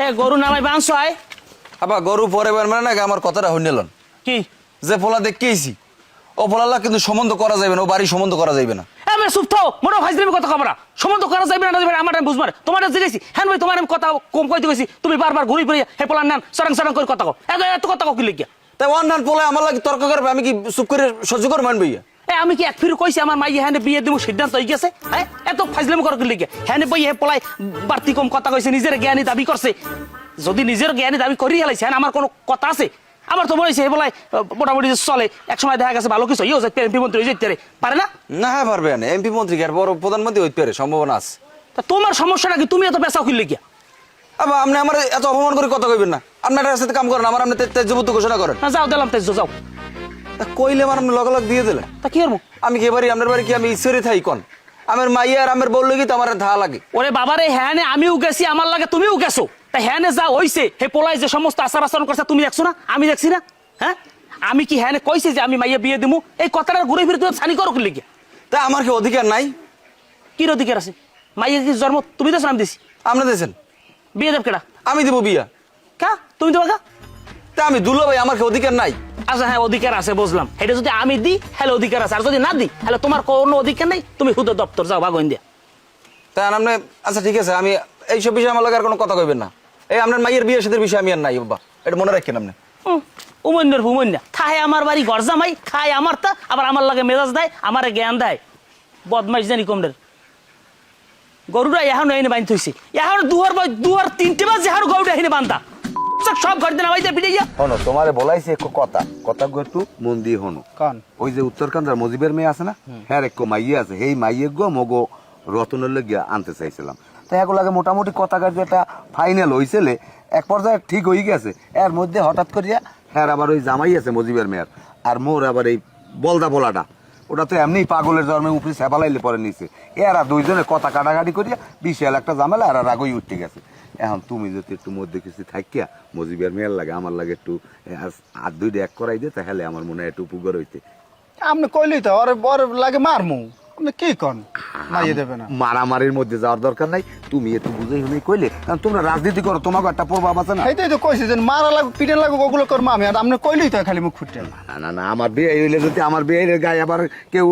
এ গরু নামাই বাঁশ হয় আবার গরু পরে মানে না আমার কথাটা শুনলেন কি যে পোলা দেখেছি ও পোলালা কিন্তু সম্বন্ধ করা যাবে না, ও বাড়ি সম্বন্ধ করা যাবে না। আমি চুপ থাও, মোটা ফাইজলামি কথা কবরা সম্বন্ধ করা যাবে না যাবে আমার আমি বুঝবার তোমার জিজ্ঞেসি হ্যাঁ ভাই তোমার আমি কথা কম কইতে গেছি তুমি বারবার ঘুরি ফিরে হে পোলার নাম সরাং সরাং করে কথা কও এত কথা কও কি লিখিয়া তাই অন্যান্য পোলা আমার লাগে তর্ক করবে, আমি কি চুপ করে সহ্য করে মানবো? আমি কি এক ফিরে কইছি আমার মাইয়া হ্যাঁ বিয়ে দিব সিদ্ধান্ত হয়ে গেছে? হ্যাঁ এত ফাইজলামি করে কি লিখিয়া হ্যাঁ বই হে পোলাই বাড়তি কম কথা কইছে, নিজের জ্ঞানী দাবি করছে। যদি নিজের জ্ঞানী দাবি করি হেলাইছে হ্যাঁ আমার কোনো কথা আছে? আমার তো মনে হয়েছে হে বলাই মোটামুটি চলে, এক সময় দেখা গেছে ভালো কিছু ইয়ে যাইতে এমপি মন্ত্রী হয়ে যেতে পারে না। না হ্যাঁ পারবে না, এমপি মন্ত্রী আর বড় প্রধানমন্ত্রী হইতে পারে, সম্ভাবনা আছে। তা তোমার সমস্যাটা কি? তুমি এত পেশাও কি লিখিয়া? আবার আপনি আমার এত অপমান করে কথা কইবেন না, আপনার সাথে কাম করেন, আমার আপনি তেজবুদ্ধ ঘোষণা করেন। যাও দিলাম তেজ যাও। কইলে আমার আপনি লগ দিয়ে দিলেন, তা কি করবো? আমি কি বাড়ি আপনার বাড়ি কি আমি ঈশ্বরী থাই কন? আমার মাইয়া আর আমার বললো কি তো আমার ধা লাগে। ওরে বাবারে হ্যাঁ আমিও গেছি, আমার লাগে তুমিও গেছো, তা হ্যাঁ যা হইছে হে পোলাই যে সমস্ত আচার আচরণ করছে তুমি দেখছো না? আমি দেখছি না? হ্যাঁ আমি কি হ্যাঁ কইছে যে আমি মাইয়া বিয়ে দিমু? এই কথাটা ঘুরে ফিরে তুমি ছানি করো কি লিখিয়া? তা আমার কি অধিকার নাই? কি অধিকার আছে? মাইয়া কি জন্ম তুমি তো নাম দিছি? আপনি দিয়েছেন? বিয়ে দেব কেডা? আমি দেবো বিয়া। কা তুমি দেবা কা? তা আমি দুলো ভাই, আমার কি অধিকার নাই? আচ্ছা হ্যাঁ অধিকার আছে বুঝলাম, এটা যদি আমি দিই হ্যালো অধিকার আছে, আর যদি না দিই হ্যালো তোমার কোনো অধিকার নাই, তুমি হুদ দপ্তর যাও বাগন দিয়া। তা আপনি আচ্ছা ঠিক আছে, আমি এইসব বিষয়ে আমার লাগে আর কোনো কথা কইবেন না। এই আপনার মাইয়ের বিয়ের সাথে বিষয় আমি আর নাই বাবা, এটা মনে রাখেন আপনি। উমন্যর ভুমন্যা খায় আমার বাড়ি ঘর জামাই খায় আমার তা, আবার আমার লাগে মেজাজ দেয়, আমারে জ্ঞান দেয়, বদমাইশ জানি কমদের। গরুরা এখন এনে বাঁধতে হয়েছে, এখন দুয়ার তিনটে বাজ এখন গরুটা এনে বান্ধা সব ঘর দিন আমাদের পিঠে গিয়া। হনো তোমারে বলাইছে এক কথা একটু মন দিয়ে হনো। কান ওই যে উত্তরকান্দার মজিবের মেয়ে আছে না, হ্যাঁ এক মাইয়ে আছে, সেই মাইয়ে গো মগো রতনের গিয়া আনতে চাইছিলাম। তো এগুলাকে মোটামুটি কথা কাজ একটা ফাইনাল হয়েছিল, এক পর্যায়ে ঠিক হয়ে গেছে। এর মধ্যে হঠাৎ করিয়া হ্যাঁ আবার ওই জামাই আছে মজিবের মেয়ের, আর মোর আবার এই বলদা বলাটা, ওটা তো এমনি পাগলের জন্মে উপরে সেবালাইলে পরে নিছে। এরা দুইজনে কথা কাটাকাটি করিয়া বিশাল একটা ঝামেলা, আর রাগই উঠতে গেছে। এখন তুমি যদি একটু মধ্যে কিছু থাকিয়া মজিবের মেয়ের লাগে আমার লাগে একটু আর দুইটা এক করাই দে, তাহলে আমার মনে হয় একটু উপকার হইতে। আপনি কইলি তো ওর বর লাগে মারমু, আপনি কি কন মাইয়ে দেবে না? মারামারির মধ্যে যাওয়ার দরকার নাই, তুমি একটু বুঝেই শুনেই কইলে, কারণ তোমরা রাজনীতি করো, তোমাকে একটা প্রভাব আছে না। সেইটাই তো কইছি যে মারা লাগবে পিটে লাগবে ওগুলো করবো আমি, আর আপনি কইলেই তো খালি মুখ ফুটে। না না না, আমার বিয়ে হইলে যদি আমার বিয়ের গায়ে আবার কেউ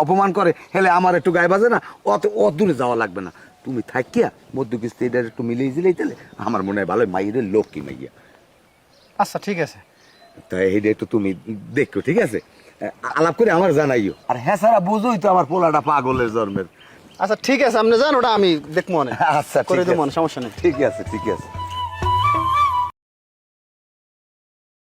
অপমান করে, হেলে আমার একটু গায়ে বাজে না, অত দূরে যাওয়া লাগবে না। তুমি থাকিয়া মধ্য কিস্তি এটা একটু মিলিয়ে দিলেই তাহলে আমার মনে হয় ভালো, মাইয়ের লক্ষ্মী মাইয়া। আচ্ছা ঠিক আছে, তাই এইটা একটু তুমি দেখো, ঠিক আছে? আলাপ করে আমার জানাইও। আর হ্যাঁ সারা বুঝোই তো আমার পোলাটা পাগলের জন্মের। আচ্ছা ঠিক আছে, আপনি জান ওটা আমি দেখবো, আচ্ছা করে ঠিক দেবো, আছে। সমস্যা নেই। ঠিক আছে ঠিক আছে।